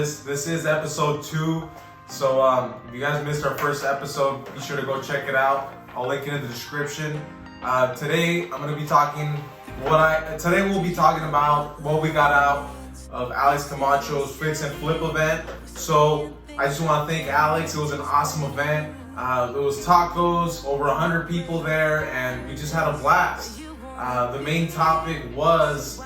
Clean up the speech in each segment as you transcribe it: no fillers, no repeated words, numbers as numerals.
this. This is episode 2. So if you guys missed our first episode, be sure to go check it out. I'll link it in the description. Today we'll be talking about what we got out of Alex Camacho's Fix and Flip event. So I just want to thank Alex. It was an awesome event. There was tacos, over 100 people there, and we just had a blast. The main topic was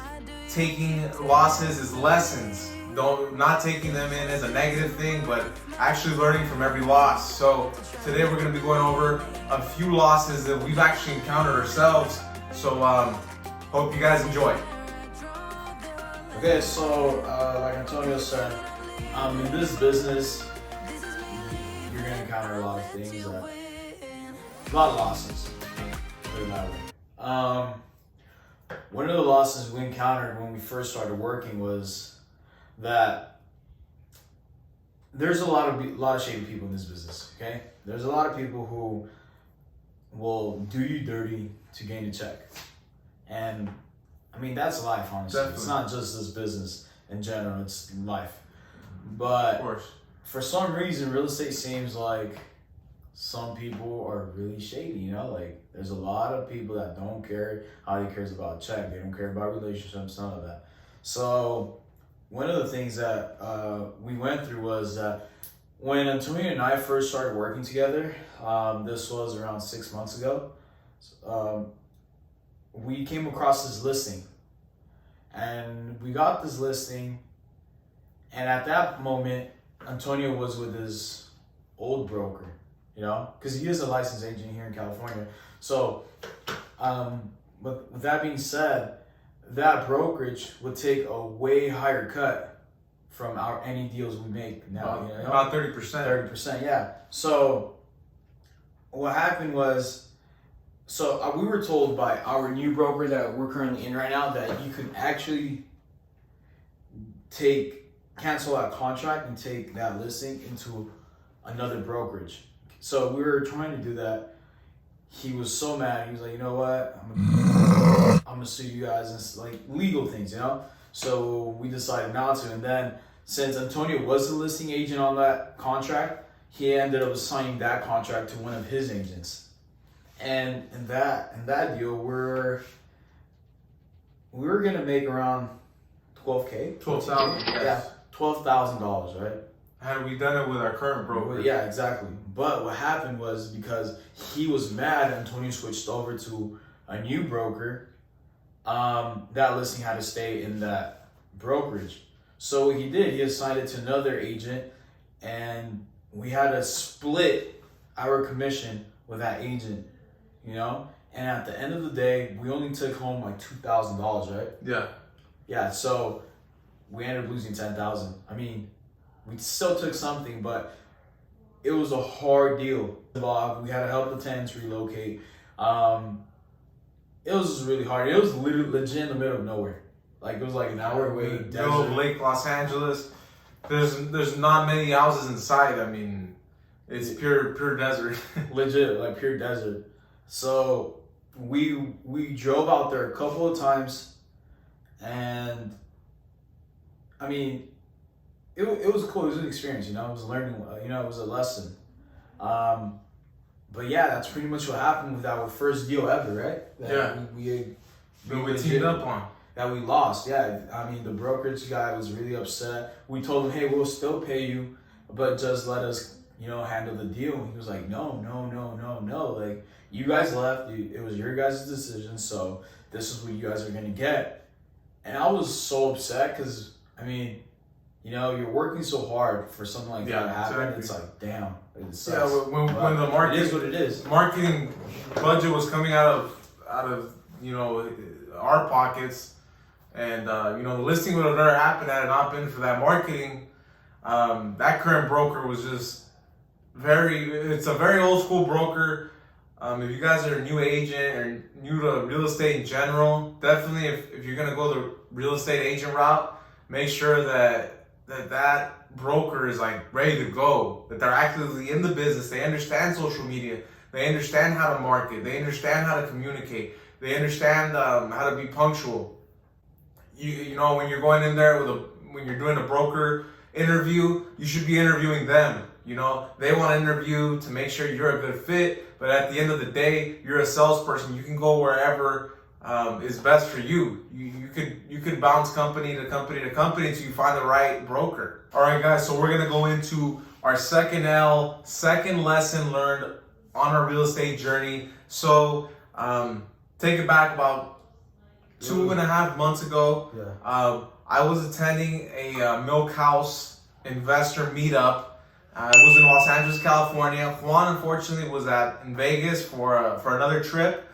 taking losses as lessons. Not taking them in as a negative thing, but actually learning from every loss. So today we're going to be going over a few losses that we've actually encountered ourselves. So hope you guys enjoy. Okay, so like Antonio said, in this business, you're going to encounter a lot of things, a lot of losses, put it that way. One of the losses we encountered when we first started working was that there's a lot of shady people in this business, okay? There's a lot of people who will do you dirty to gain a check. And I mean, that's life, honestly. Definitely. It's not just this business in general, it's life. But for some reason, real estate seems like some people are really shady, you know? Like, there's a lot of people that don't care how he cares about a check. They don't care about relationships, none of that. So one of the things that we went through was that when Antonio and I first started working together, this was around 6 months ago, we came across this listing. And we got this listing, and at that moment, Antonio was with his old broker, you know, because he is a licensed agent here in California. So, with that being said, that brokerage would take a way higher cut from any deals we make now. About 30%. 30%, yeah. So what happened was, we were told by our new broker that we're currently in right now that you could actually cancel that contract and take that listing into another brokerage. So we were trying to do that. He was so mad. He was like, you know what? I'm gonna sue you guys, and like legal things, you know? So we decided not to. And then since Antonio was the listing agent on that contract, he ended up assigning that contract to one of his agents. And in that deal, we were gonna make around $12,000. $12,000. Yes. Yeah, $12,000, right? Had we done it with our current broker? Yeah, exactly. But what happened was, because he was mad, Antonio switched over to a new broker. That listing had to stay in that brokerage. So what he did, he assigned it to another agent, and we had to split our commission with that agent, you know? And at the end of the day, we only took home like $2,000, right? Yeah. Yeah, so we ended up losing $10,000. I mean, we still took something, but it was a hard deal. We had to help the tenants relocate. It was really hard. It was literally legit in the middle of nowhere. Like, it was like an hour away. Middle of Lake Los Angeles. There's not many houses in sight. I mean, it's pure desert. Legit, like pure desert. So we drove out there a couple of times, and I mean, it was cool. It was an experience, you know. It was learning, you know. It was a lesson. But yeah, that's pretty much what happened with our first deal ever, right? That we teamed up on. That we lost. Yeah, I mean, the brokerage guy was really upset. We told him, hey, we'll still pay you, but just let us, you know, handle the deal. He was like, no. Like, you guys left. It was your guys' decision, so this is what you guys are gonna get. And I was so upset because, I mean, you know, you're working so hard for something like that to happen. Exactly. It's like, damn. It sucks. Yeah, when the market, it is what it is. Marketing budget was coming out of you know, our pockets, and you know, the listing would have never happened had it not been for that marketing. That current broker was just it's a very old school broker. If you guys are a new agent or new to real estate in general, definitely if you're gonna go the real estate agent route, make sure that broker is like ready to go, that they're actively in the business, they understand social media, they understand how to market, they understand how to communicate, they understand how to be punctual. You know, when you're going in there when you're doing a broker interview, you should be interviewing them. You know, they want to interview to make sure you're a good fit, but at the end of the day, you're a salesperson. You can go wherever is best for you. You could bounce company to company to company until you find the right broker. All right, guys. So we're gonna go into our second lesson learned on our real estate journey. So take it back about 2.5 months ago. I was attending a Milk House investor meetup. It was in Los Angeles, California. Juan, unfortunately, was in Vegas for another trip,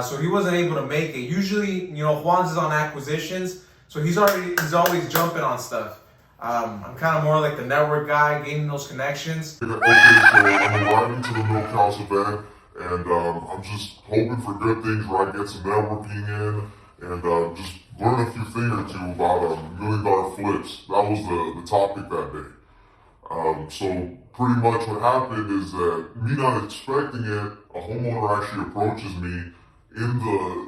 so he wasn't able to make it. Usually, you know, Juan's is on acquisitions, so he's always jumping on stuff. I'm kind of more like the network guy, gaining those connections. Okay, so I'm arriving to the Milk House event, and I'm just hoping for good things where I get some networking in, and just learn a few things or two about $1 million flips. That was the topic that day. So pretty much what happened is that me not expecting it, a homeowner actually approaches me in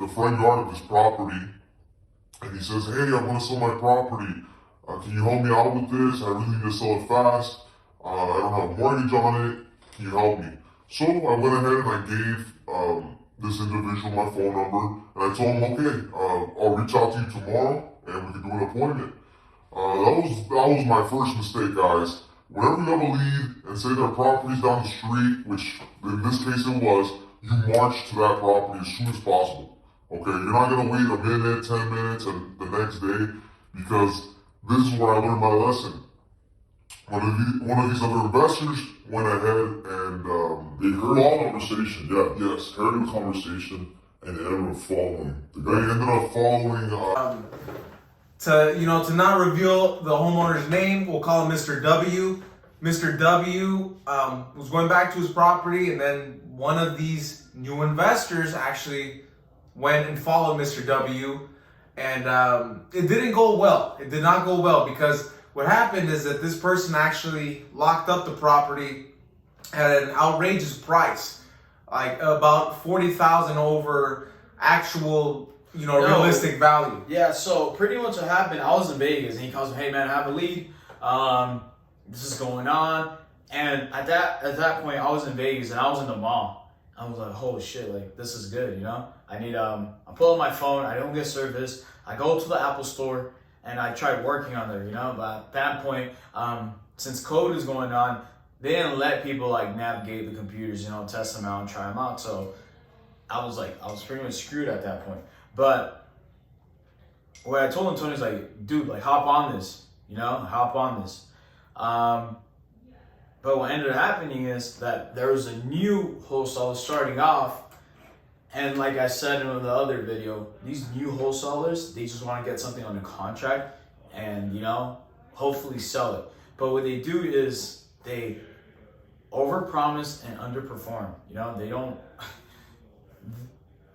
the front yard of his property, and he says, "Hey, I want to sell my property. Can you help me out with this? I really need to sell it fast. I don't have a mortgage on it. Can you help me?" So I went ahead and I gave this individual my phone number, and I told him, "Okay, I'll reach out to you tomorrow, and we can do an appointment." That was my first mistake, guys. Whenever you have a lead and say their property's down the street, which in this case it was, you march to that property as soon as possible. Okay, you're not gonna wait a minute, 10 minutes, and the next day, because this is where I learned my lesson. One of these other investors went ahead and They heard the conversation, heard the conversation and ended up following. they ended up following. To not reveal the homeowner's name, we'll call him Mr. W. Mr. W was going back to his property, and then one of these new investors actually went and followed Mr. W, and it didn't go well. It did not go well, because what happened is that this person actually locked up the property at an outrageous price, like about $40,000 over actual, realistic value. Yeah, so pretty much what happened, I was in Vegas, and he calls me, "Hey man, I have a lead. This is going on." And at that point, I was in Vegas, and I was in the mall. I was like, "Holy shit, like this is good, you know?" I pull up my phone, I don't get service. I go to the Apple store, and I tried working on there, but at that point, since COVID is going on, they didn't let people like navigate the computers, test them out and try them out. So I was pretty much screwed at that point. But what I told Antonio is like, "Dude, like hop on this, hop on this." But what ended up happening is that there was a new wholesaler starting off, and like I said in the other video, these new wholesalers, they just want to get something on a contract and hopefully sell it. But what they do is they overpromise and underperform. They don't.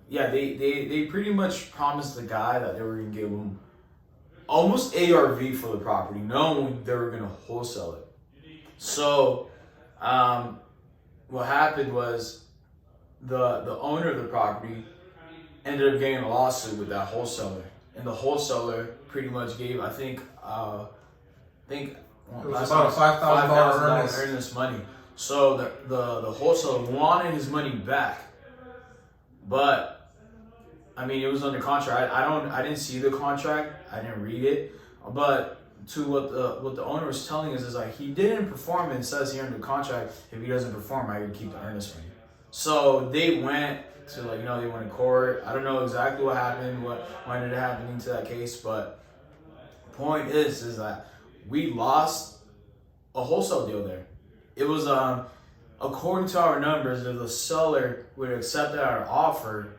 Yeah, they pretty much promised the guy that they were gonna give him almost ARV for the property, knowing they were gonna wholesale it. So, what happened was the owner of the property ended up getting a lawsuit with that wholesaler, and the wholesaler pretty much gave, I think it was about a $5,000 earnest money. So the wholesaler wanted his money back, but it was under contract. I didn't see the contract. I didn't read it. But to what the owner was telling us is like, he didn't perform, and it says here in the contract, if he doesn't perform, I can keep the earnest money. So they went to they went to court. I don't know exactly what happened, what ended up happening to that case, but the point is that we lost a wholesale deal there. It was according to our numbers, if the seller would have accepted our offer,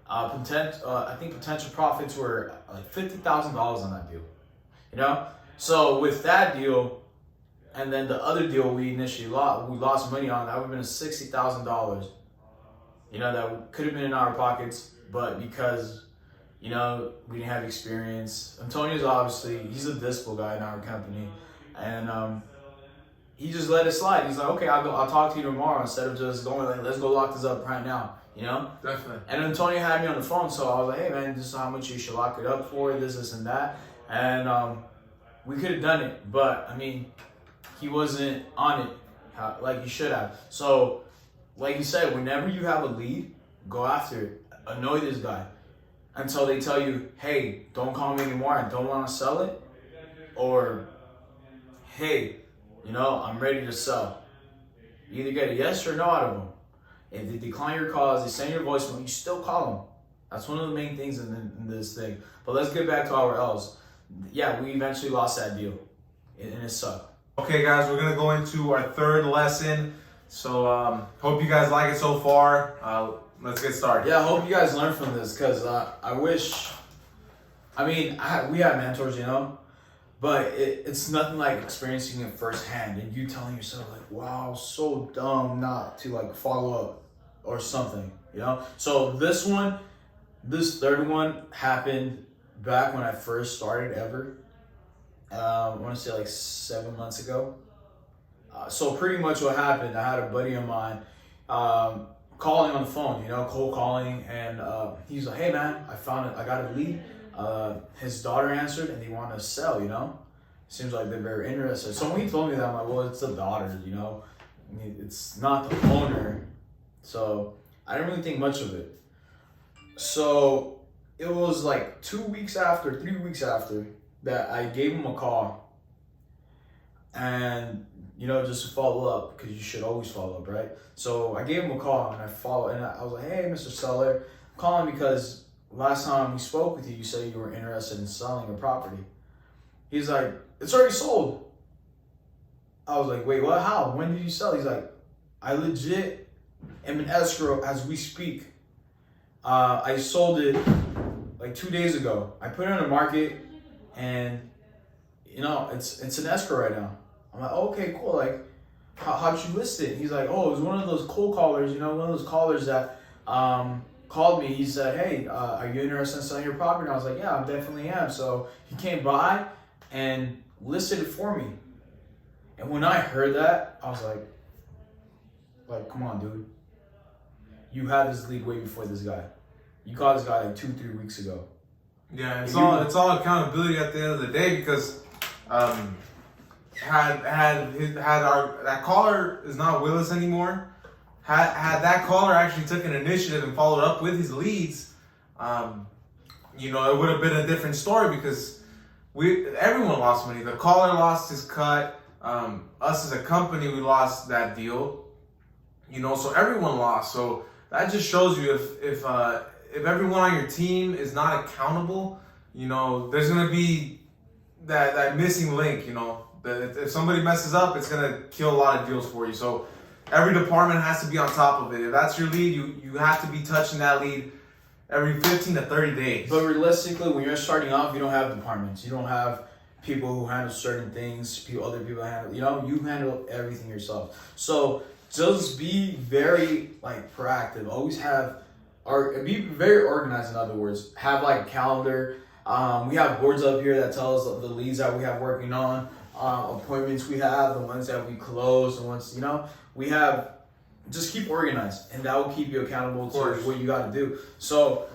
I think potential profits were like $50,000 on that deal. So with that deal, and then the other deal we initially lost money on, that would have been $60,000. That could have been in our pockets, but because we didn't have experience. Antonio's obviously, he's a dispo guy in our company, and he just let it slide. He's like, "Okay, I'll talk to you tomorrow," instead of just going like, "Let's go lock this up right now." Definitely. And Antonio had me on the phone, so I was like, "Hey man, this is how much you should lock it up for, this and that." And we could have done it, but I mean, he wasn't on it like he should have. So, like you said, whenever you have a lead, go after it. Annoy this guy until they tell you, hey, don't call me anymore, I don't want to sell it. Or, hey, I'm ready to sell. You either get a yes or no out of them. If they decline your calls, they send your voicemail, you still call them. That's one of the main things in this thing. But let's get back to our L's. Yeah, we eventually lost that deal, and it sucked. Okay, guys, we're gonna go into our third lesson. So hope you guys like it so far. Let's get started. Yeah, I hope you guys learn from this, because I wish. We have mentors, but it's nothing like experiencing it firsthand and you telling yourself like, wow, so dumb not to like follow up or something, So this third one happened back when I first started ever. I want to say like 7 months ago. So pretty much what happened, I had a buddy of mine calling on the phone, cold calling, and he's like, hey man, I got a lead. His daughter answered and they want to sell, Seems like they're very interested. So when he told me that, I'm like, well, it's the daughter, it's not the owner. So I didn't really think much of it. So it was like 3 weeks after that I gave him a call. And, just to follow up, because you should always follow up, right? So I gave him a call and I was like, hey, Mr. Seller, I'm calling because last time we spoke with you, you said you were interested in selling a property. He's like, it's already sold. I was like, wait, what? How? When did you sell? He's like, I legit am in escrow as we speak. I sold it like 2 days ago. I put it on the market and, it's an escrow right now. I'm like, okay, cool. Like, how'd you list it? He's like, oh, it was one of those cold callers, one of those callers that called me. He said, hey, are you interested in selling your property? And I was like, yeah, I definitely am. So he came by and listed it for me. And when I heard that, I was like, come on, dude. You had this lead way before this guy. You called this guy like 2-3 weeks ago. Yeah, it's all accountability at the end of the day, because that caller is not with us anymore. Had that caller actually took an initiative and followed up with his leads, it would have been a different story, because everyone lost money. The caller lost his cut. Us as a company, we lost that deal. So everyone lost. So that just shows you if everyone on your team is not accountable, there's gonna be that missing link. That if somebody messes up, it's gonna kill a lot of deals for you. So every department has to be on top of it. If that's your lead, you have to be touching that lead every 15 to 30 days. But realistically, when you're starting off, you don't have departments. You don't have people who handle certain things. Other people handle, you handle everything yourself. So just be very proactive. Always be very organized. In other words, have a calendar. We have boards up here that tell us the leads that we have working on, appointments we have, the ones that we close, the ones we have. Just keep organized, and that will keep you accountable to what you got to do. So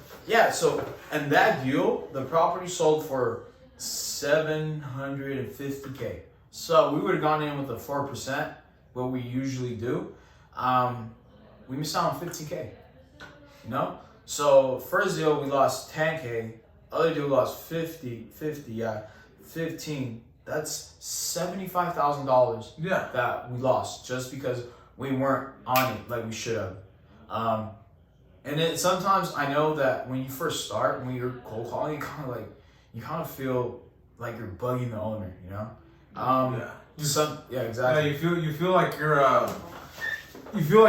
and that deal, the property sold for $750K. So we would have gone in with a 4%, what we usually do. We missed out on $15K. So first deal we lost $10K. Other deal lost 50, yeah, 15. That's $75,000. Yeah, that we lost just because we weren't on it like we should have. And then sometimes I know that when you first start, when you're cold calling, you kind of feel like you're bugging the owner, exactly. Yeah, you feel like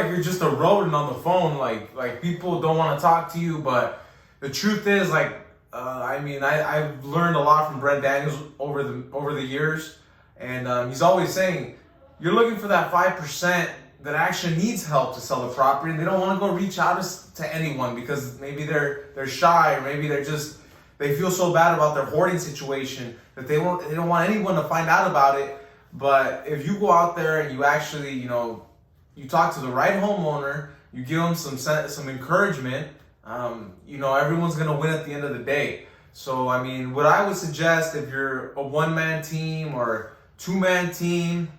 you're just a rodent on the phone. Like people don't want to talk to you, but the truth is, I've learned a lot from Brent Daniels over the years, and he's always saying, you're looking for that 5% that actually needs help to sell the property, and they don't want to go reach out to anyone because maybe they're shy, or maybe they feel so bad about their hoarding situation that they don't want anyone to find out about it. But if you go out there and you actually, you talk to the right homeowner, you give them some encouragement, everyone's gonna win at the end of the day. So, I mean, what I would suggest if you're a one-man team or two-man team,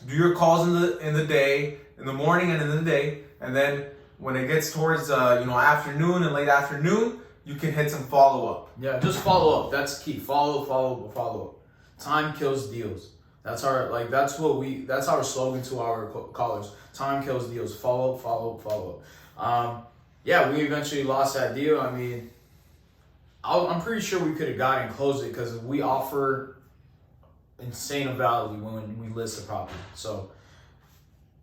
do your calls in the day, in the morning and in the day, and then when it gets towards afternoon and late afternoon, you can hit some follow-up. Yeah, just follow up. That's key. Follow up. Time kills deals. That's our our slogan to our callers. Time kills deals. Follow up. Yeah, we eventually lost that deal. I mean, I'm pretty sure we could have gotten and closed it because we offer insane value when we list the property. So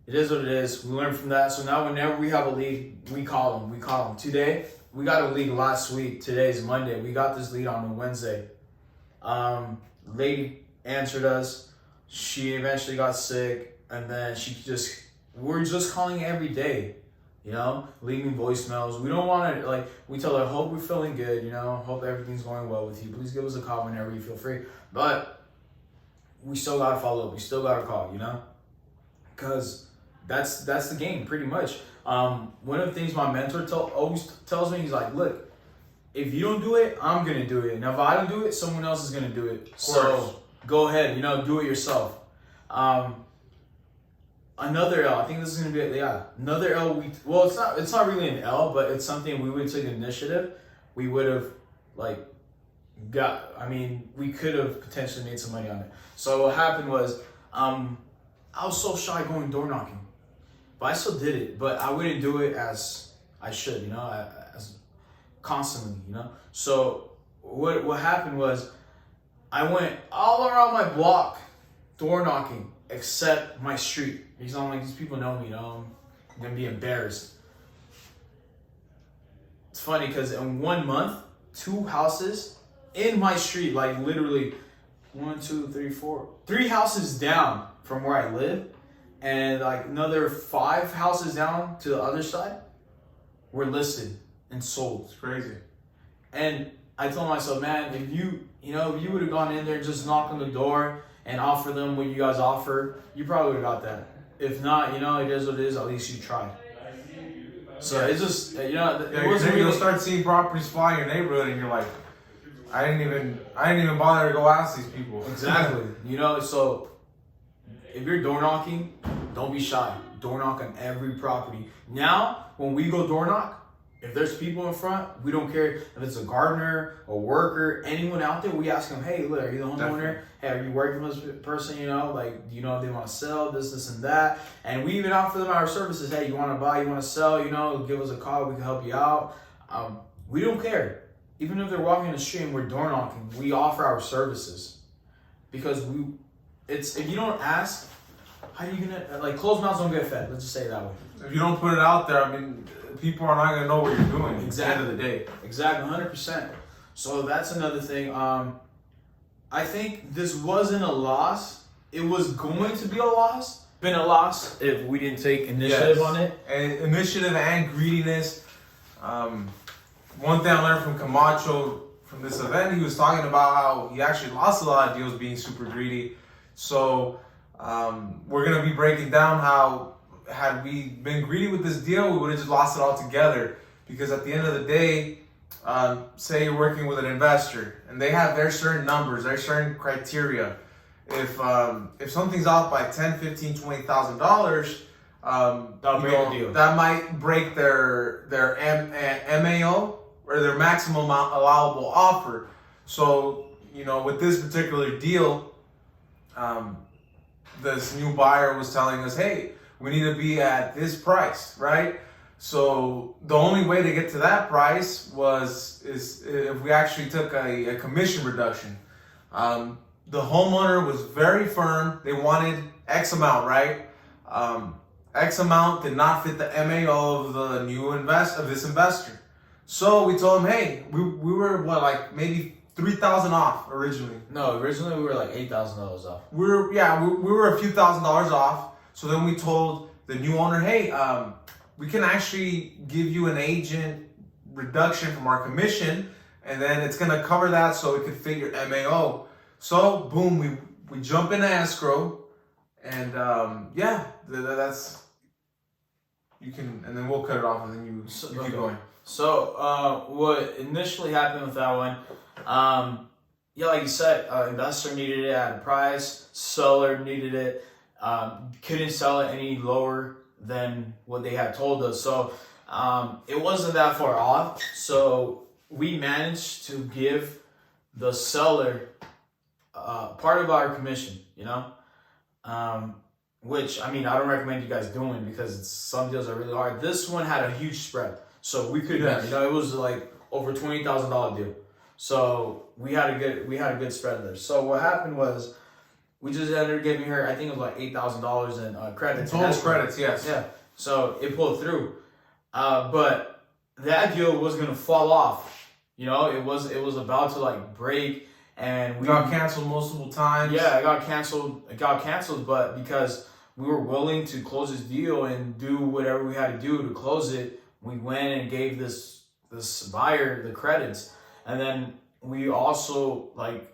it is what it is. We learn from that. So now whenever we have a lead, we call them. Today, we got a lead last week. Today's Monday. We got this lead on a Wednesday. Lady answered us. She eventually got sick, and then we're just calling every day. Leaving voicemails. We don't want to, we tell her, hope we're feeling good, hope everything's going well with you. Please give us a call whenever you feel free. But we still got to follow up. We still got to call, because that's the game pretty much. One of the things my mentor always tells me, he's like, look, if you don't do it, I'm going to do it. And if I don't do it, someone else is going to do it. So go ahead, do it yourself. Another L. I think this is gonna be another L. It's not really an L, but it's something we would take initiative. We would have we could have potentially made some money on it. So what happened was, I was so shy going door knocking, but I still did it. But I wouldn't do it as I should, as constantly, So what happened was, I went all around my block door knocking except my street. Because I'm like, these people know me, I'm gonna be embarrassed. It's funny because in 1 month, 2 houses in my street, literally 1, 2, 3, 4, 3 houses down from where I live, and another 5 houses down to the other side were listed and sold. It's crazy. And I told myself, man, if you would have gone in there, just knock on the door and offer them what you guys offer, you probably would have got that. If not, it is what it is. At least you tried. So it's just, you'll start seeing properties fly in your neighborhood, and you're like, I didn't even bother to go ask these people. Exactly. So if you're door knocking, don't be shy. Door knock on every property. Now, when we go door knock, if there's people in front, we don't care if it's a gardener, a worker, anyone out there. We ask them, hey, look, are you the homeowner? Definitely. Hey, are you working with this person? Do you know if they want to sell this, and that? And we even offer them our services. Hey, you want to buy, you want to sell? Give us a call. We can help you out. We don't care. Even if they're walking in the street and we're door knocking, we offer our services because if you don't ask, how are you gonna closed mouths don't get fed? Let's just say it that way. If you don't put it out there, people are not going to know what you're doing Exactly. at the end of the day. Exactly, 100%. So that's another thing. I think this wasn't a loss. It was going to be a loss. Been a loss if we didn't take initiative on it. And initiative and greediness. One thing I learned from Camacho from this event, he was talking about how he actually lost a lot of deals being super greedy. So we're going to be breaking down how, had we been greedy with this deal, we would have just lost it all together. Because at the end of the day, say you're working with an investor and they have their certain numbers, their certain criteria. If something's off by $10,000, $15,000, $20,000, that might break their MAO or their maximum allowable offer. So with this particular deal, this new buyer was telling us, hey, we need to be at this price, right? So the only way to get to that price is if we actually took a commission reduction. The homeowner was very firm. They wanted X amount, right? X amount did not fit the MAO of the new this investor. So we told him, hey, we were maybe $3,000 off originally. No, originally we were $8,000 off. We were a few $1,000s off. So then we told the new owner, hey, we can actually give you an agent reduction from our commission, and then it's gonna cover that so it could fit your MAO. So boom, we jump into escrow, and that's you can, and then we'll cut it off, and then you keep going. So what initially happened with that one, yeah, like you said, investor needed it at a price, seller needed it, couldn't sell it any lower than what they had told us. So it wasn't that far off. So we managed to give the seller part of our commission, you know, which, I mean, I don't recommend you guys doing because some deals are really hard. This one had a huge spread. So we could, you know, it was like over $20,000 deal. So we had a good spread there. So what happened was we just ended up giving her, I think it was like $8,000 in credits. Total credits, yes. Yeah. So it pulled through. But that deal was gonna fall off. You know, it was about to like break, and we got canceled multiple times. Yeah, it got canceled, but because we were willing to close this deal and do whatever we had to do to close it, we went and gave this buyer the credits. And then we also like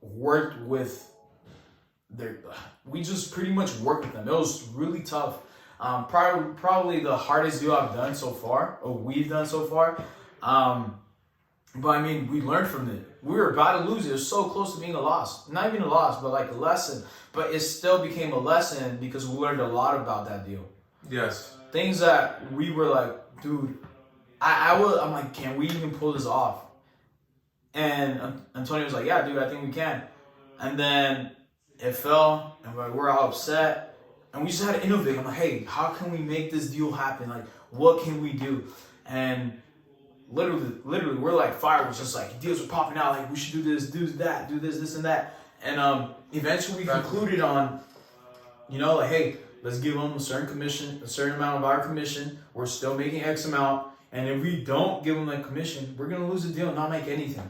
worked with we just pretty much worked with them. It was really tough. Probably the hardest deal I've done so far, or we've done so far. But I mean, we learned from it. We were about to lose it. It was so close to being a loss. Not even a loss, but like a lesson. But it still became a lesson because we learned a lot about that deal. Yes. Things that we were like, dude, I'm like, can we even pull this off? And Antonio was like, yeah, dude, I think we can. And then it fell, and we're all upset. And we just had to innovate. I'm like, hey, how can we make this deal happen? Like, what can we do? And literally, we're like fireworks, just like deals are popping out. Like, we should do this, do that, do this and that. And eventually we concluded on, you know, like, hey, let's give them a certain commission, a certain amount of our commission. We're still making X amount. And if we don't give them that commission, we're going to lose the deal and not make anything.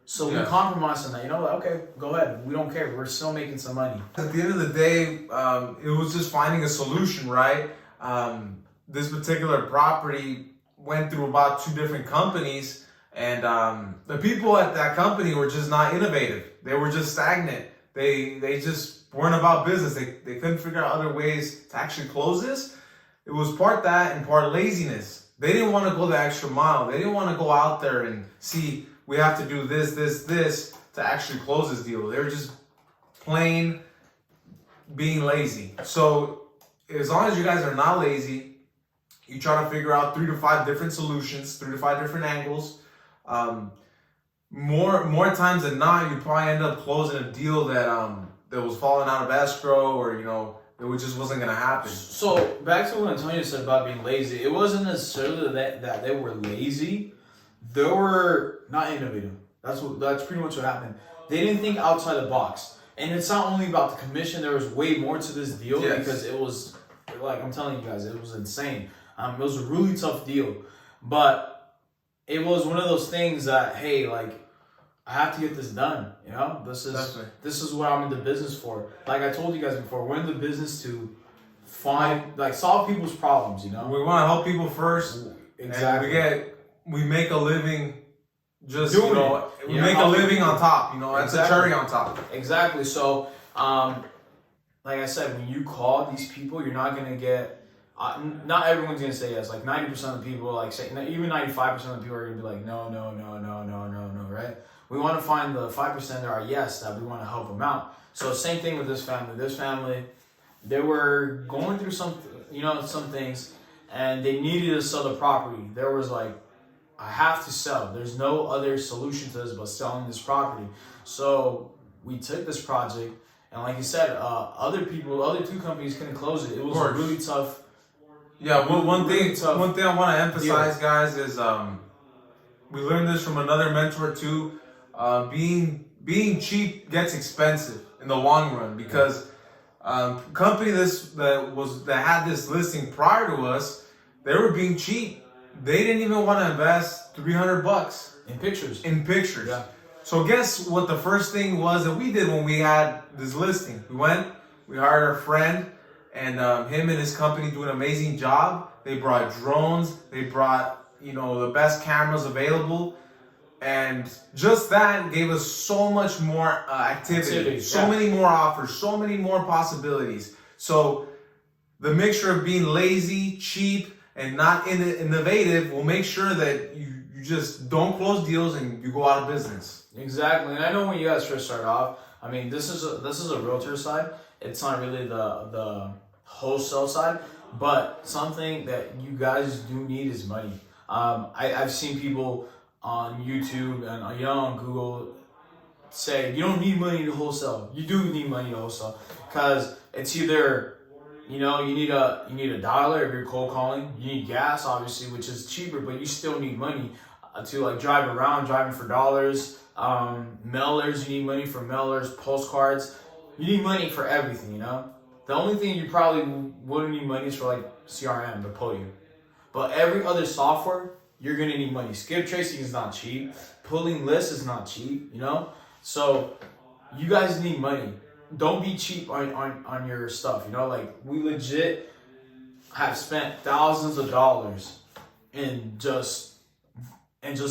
So we compromised on that. You know, like, okay, go ahead. We don't care. We're still making some money. At the end of the day, it was just finding a solution, right? This particular property went through about 2 different companies, and the people at that company were just not innovative. They were just stagnant. They just weren't about business. They couldn't figure out other ways to actually close this. It was part that and part laziness. They didn't want to go the extra mile. They didn't want to go out there and see, we have to do this to actually close this deal. They were just plain being lazy. So as long as you guys are not lazy, you try to figure out 3 to 5 different solutions, 3 to 5 different angles. More times than not, you probably end up closing a deal that was falling out of escrow, or you know, it just wasn't gonna happen. So back to what Antonio said about being lazy. It wasn't necessarily that they were lazy. They were not innovative. That's pretty much what happened. They didn't think outside the box. And it's not only about the commission. There was way more to this deal because it was, like I'm telling you guys, it was insane. It was a really tough deal. But it was one of those things that, hey, like, I have to get this done. You know, this is what I'm in the business for. Like I told you guys before, we're in the business to solve people's problems. You know, we want to help people first. Exactly. And we make a living. Just doing we make a living on top. You know, that's a cherry on top. Exactly. So, like I said, when you call these people, you're not gonna get. Not everyone's gonna say yes. Like 90% of the people, like say, even 95% of the people are gonna be like, no, right? We want to find the 5% that are yes, that we want to help them out. So same thing with this family. This family, they were going through some things, and they needed to sell the property. There was like, I have to sell. There's no other solution to this but selling this property. So we took this project, and like you said, other 2 companies couldn't close it. It was really tough. Yeah, well, one thing I want to emphasize, guys, is we learned this from another mentor too. Being cheap gets expensive in the long run, because company that had this listing prior to us, they were being cheap. They didn't even want to invest $300 in pictures. Yeah. So guess what the first thing was that we did when we had this listing? We hired our friend, and him and his company do an amazing job. They brought drones. They brought, the best cameras available. And just that gave us so much more activity, so many more offers, so many more possibilities. So the mixture of being lazy, cheap, and not innovative will make sure that you just don't close deals and you go out of business. Exactly. And I know when you guys first start off, I mean, this is a realtor side. It's not really the wholesale side, but something that you guys do need is money. I've seen people on YouTube and on Google say you don't need money to wholesale. You do need money to wholesale because it's either you need a dialer if you're cold calling. You need gas, obviously, which is cheaper, but you still need money to like drive around, driving for dollars. Mailers, you need money for mailers, postcards. You need money for everything, The only thing you probably wouldn't need money is for like CRM, the podium. But every other software, you're gonna need money. Skip tracing is not cheap. Pulling lists is not cheap, So you guys need money. Don't be cheap on your stuff, Like we legit have spent thousands of dollars in just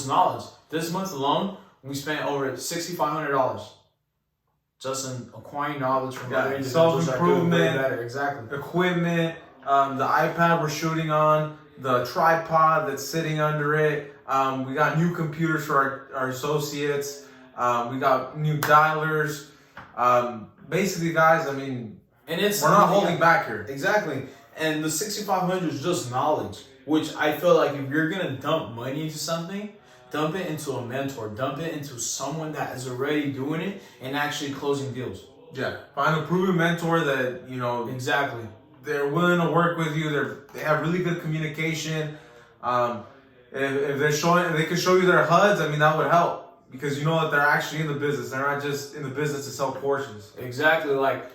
knowledge. This month alone, we spent over $6,500 just in acquiring knowledge from other individuals that are doing way better. Exactly. Equipment, the iPad we're shooting on, the tripod that's sitting under it. We got new computers for our associates. We got new dialers. Basically, guys, I mean, and we're not holding back here. Exactly. And the 6,500 is just knowledge, which I feel like if you're going to dump money into something, dump it into a mentor. Dump it into someone that is already doing it and actually closing deals. Yeah. Find a proven mentor that, Exactly. They're willing to work with you. They have really good communication. If they can show you their HUDs, I mean, that would help. Because you know that they're actually in the business. They're not just in the business to sell Porsches. Exactly. Like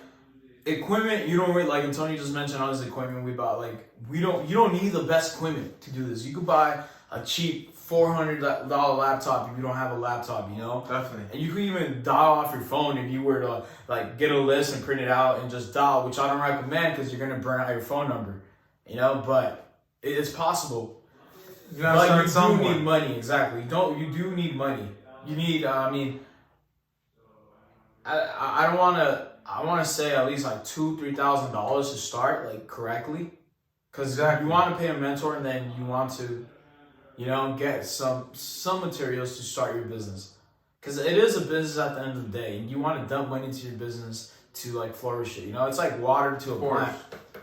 equipment, you don't really, like Antonio just mentioned all his equipment we bought. Like you don't need the best equipment to do this. You could buy a cheap $400 laptop if you don't have a laptop, Definitely. And you can even dial off your phone if you were to like get a list and print it out and just dial, which I don't recommend because you're gonna burn out your phone number, But it's possible. You gotta start do need money. Exactly. You do need money. You need. I want to say at least like $2,000-$3,000 to start like correctly, because you want to pay a mentor and then you want to, get some materials to start your business, because it is a business at the end of the day, and you want to dump money into your business to like flourish it. It's like water to a plant,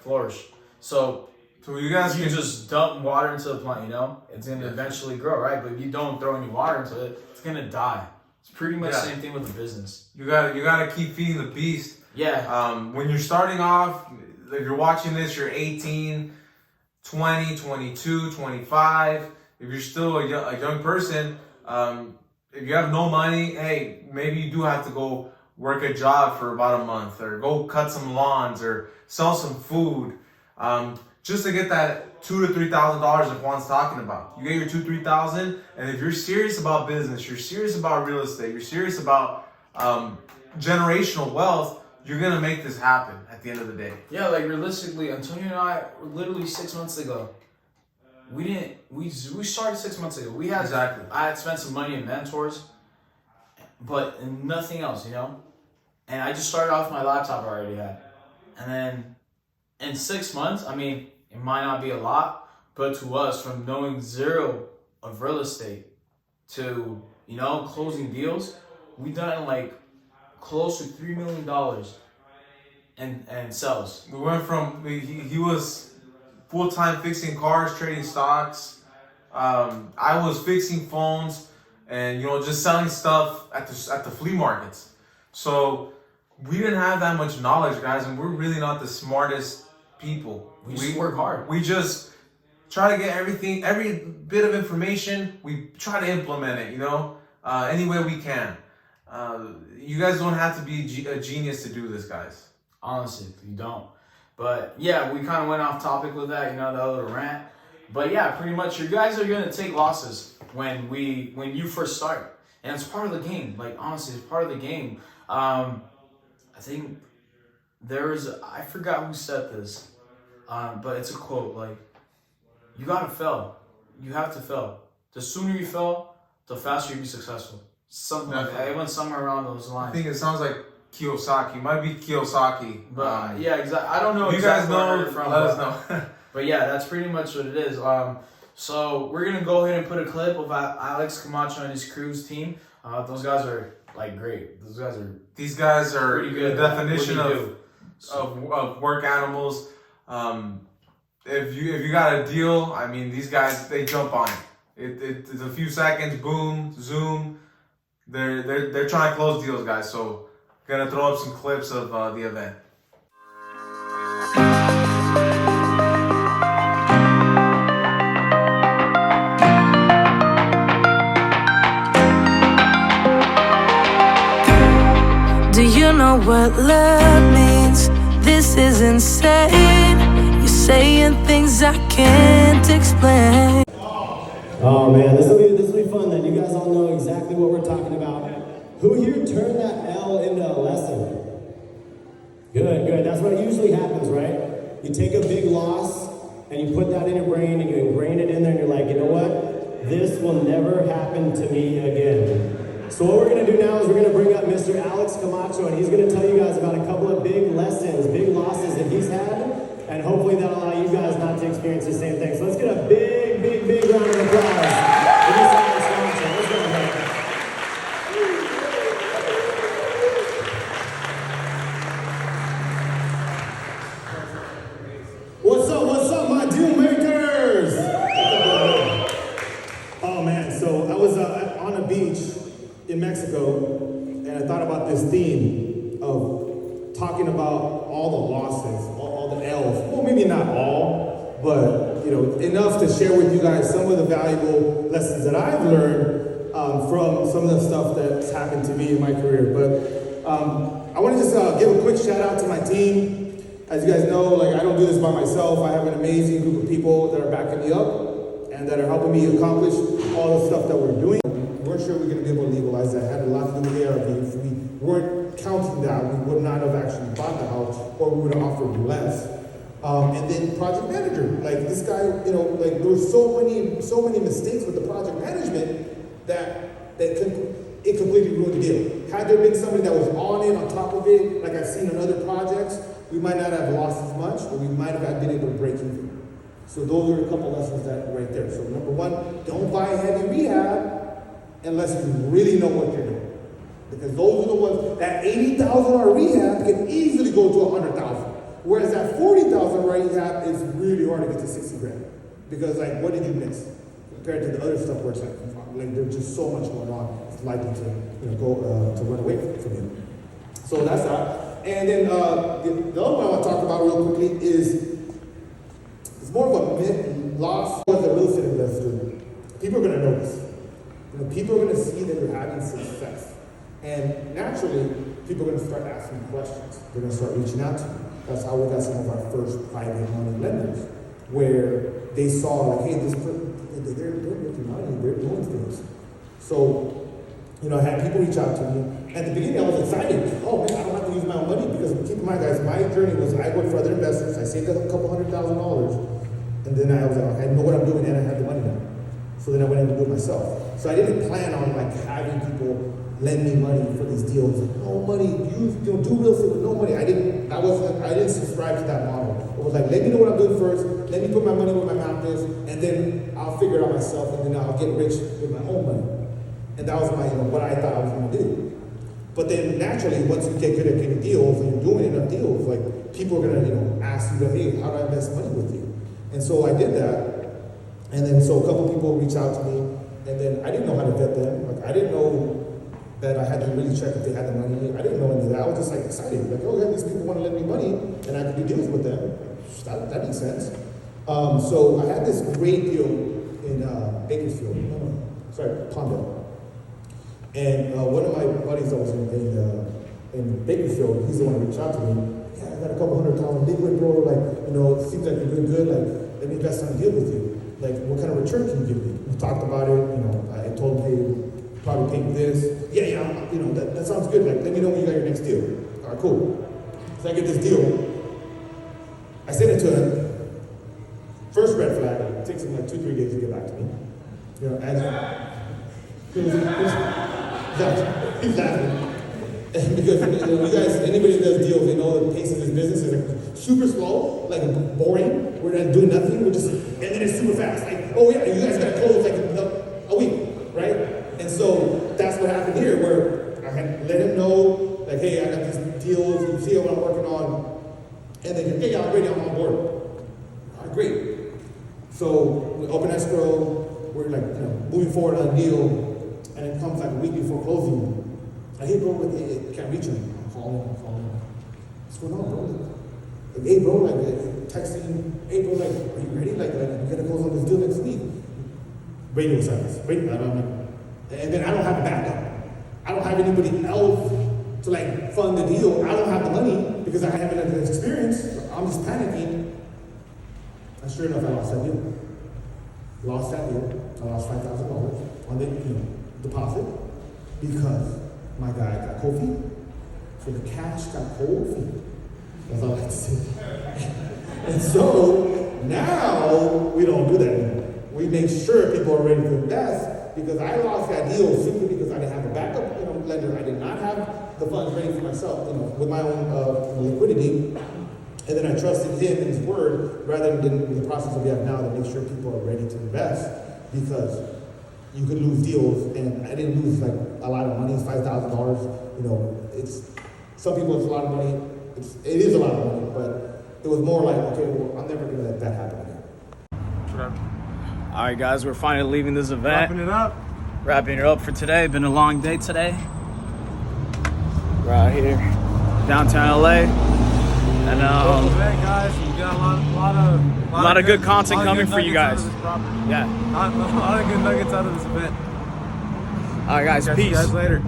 flourish. So you guys can just dump water into the plant. It's gonna eventually grow, right? But if you don't throw any water into it, it's gonna die. It's pretty much the same thing with the business. You gotta keep feeding the beast. Yeah. When you're starting off, if you're watching this, you're 18, 20, 22, 25. If you're still a young person, if you have no money, hey, maybe you do have to go work a job for about a month, or go cut some lawns, or sell some food, just to get that $2,000 to $3,000 that Juan's talking about. You get your $2,000-$3,000, and if you're serious about business, you're serious about real estate, you're serious about generational wealth, you're gonna make this happen at the end of the day. Yeah, like realistically, Antonio and I literally 6 months ago. We started 6 months ago. I had spent some money in mentors, but nothing else, And I just started off my laptop I already had, and then in 6 months, I mean, it might not be a lot, but to us, from knowing zero of real estate to closing deals, we've done like close to $3 million and sales. We went from he was full-time fixing cars, trading stocks. I was fixing phones and just selling stuff at the flea markets. So we didn't have that much knowledge, guys, and we're really not the smartest people. We just work hard. We just try to get every bit of information. We try to implement it, any way we can. You guys don't have to be a genius to do this, guys. Honestly, you don't. But yeah, we kind of went off topic with that, that little rant. But yeah, pretty much you guys are gonna take losses when you first start, and it's part of the game. Like honestly, it's part of the game. I think I forgot who said this, but it's a quote. Like, you gotta fail. You have to fail. The sooner you fail, the faster you be successful. Something like that. It went somewhere around those lines. I think it sounds like Kiyosaki. It might be Kiyosaki. But yeah, exactly. I don't know. You exactly guys know? where from, let us know. But yeah, that's pretty much what it is. So we're gonna go ahead and put a clip of Alex Camacho and his crew's team. Those guys are like great. These guys are pretty good. The definition of work animals. If you got a deal, I mean, these guys, they jump on it. It's a few seconds, boom, zoom. They're trying to close deals, guys. So gonna throw up some clips of the event. Do you know what love means? This is insane. You're saying things I can't explain. Oh man, this will be fun then. You guys all know exactly what we're talking about. Who here turned that L into a lesson? Good. That's what usually happens, right? You take a big loss and you put that in your brain and you ingrain it in there and you're like, you know what? This will never happen to me again. So what we're going to do now is we're going to bring up Mr. Alex Camacho, and he's going to tell you guys about a couple of big lessons, big losses that he's had, and hopefully that'll allow you guys not to experience the same thing. So let's get a big round of applause for Mr. Alex Camacho. Let's go ahead. What's up, my deal makers? Oh man, so I was on a beach in Mexico, and I thought about this theme of talking about all the losses, all the L's. Well, maybe not all, but enough to share with you guys some of the valuable lessons that I've learned from some of the stuff that's happened to me in my career. But I want to just give a quick shout out to my team. As you guys know, I don't do this by myself. I have an amazing group of people that are backing me up and that are helping me accomplish all the stuff that we're doing. We weren't sure we were going to be able to legalize that. It had a lot to do with the ARV. If we weren't counting that, we would not have actually bought the house, or we would have offered less. And then project manager, this guy, there were so many mistakes with the project management that it completely ruined the deal. Had there been somebody that was on top of it, like I've seen on other projects, we might not have lost as much, or we might have been able to break even. So those are a couple lessons that right there. So number one, don't buy heavy rehab unless you really know what you're doing. Because those are the ones, that $80,000 rehab can easily go to $100,000. Whereas that $40,000 rehab is really hard to get to $60,000. Because what did you miss? Compared to the other stuff where it's there's just so much going on, it's likely to go to run away from you. So that's that. And then the other one I want to talk about real quickly is it's more of a loss as a real estate investor. People are going to notice. People are going to see that you're having success. And naturally, people are going to start asking questions. They're going to start reaching out to you. That's how we got some of our first private money lenders, where they saw hey, this person, they're making money, they're doing things. So, I had people reach out to me. At the beginning, I was excited. Oh man, I don't have to use my own money, because keep in mind, guys, my journey was I worked for other investors. I saved a couple $100,000, and then I was I know what I'm doing, and I have the money now. So then I went in to do it myself. So I didn't plan on having people lend me money for these deals. No money, do real estate with no money. I didn't subscribe to that model. It was let me know what I'm doing first. Let me put my money where my mouth is, and then I'll figure it out myself, and then I'll get rich with my own money. And that was my what I thought I was going to do. But then naturally, once you get good at getting deals and you're doing enough deals, people are going to ask you, hey, how do I invest money with you? And so I did that. And then so a couple people reached out to me, and then I didn't know how to vet them. I didn't know that I had to really check if they had the money. I didn't know any of that. I was just excited. Yeah, these people want to lend me money, and I could do deals with them. That makes sense. So I had this great deal in Bakersfield. Palmdale. And one of my buddies that was in Bakersfield, he's the one who reached out to me. Yeah, I got a couple $100,000 liquid, bro. It seems like you're doing good. Let me invest on a deal with you. What kind of return can you give me? We talked about it. I told him, hey, probably pay me this. Yeah, that sounds good. Let me know when you got your next deal. All right, cool. So I get this deal. I send it to him. First red flag. It takes him 2-3 days to get back to me. He's laughing. Because you guys, anybody that does deals, they know the pace of this business is super slow, boring. we're not doing nothing. We're just, and then it's super fast. Like, oh yeah, you guys got to close like a week, right? And so that's what happened here, where I had let him know, like, hey, I got these deals. You see what I'm working on, and then hey, I'm ready. I'm on board. All right, great. So we open escrow. We're like, moving forward on a deal, and it comes like a week before closing. I hit bro, I can't reach him. I'm calling. What's going on, bro? Like, hey, bro, like, texting. Hey, bro, like, are you ready? Like, we gotta close on this deal next week. Radio silence. And then I don't have a backup. I don't have anybody else to like fund the deal. I don't have the money because I haven't had the experience. I'm just panicking. And sure enough, I lost that deal. I lost $5,000 on the deposit because my guy got cold feet. So the cash got cold feet. That's all I have to say. And so now we don't do that anymore. We make sure people are ready to invest because I lost that deal simply because I didn't have a backup lender. I did not have the funds ready for myself, with my own liquidity. And then I trusted him and his word rather than the process that we have now to make sure people are ready to invest because you could lose deals, and I didn't lose like a lot of money. It's $5,000. It's some people it's a lot of money. It is a lot of money, but it was more like, okay, well, I'm never gonna let that happen again. All right, guys, we're finally leaving this event. Wrapping it up for today. Been a long day today. We're out here, downtown LA. And guys, we got a lot of good content coming for you guys. Yeah. A lot of good nuggets out of this event. All right, guys. Peace. See you guys later.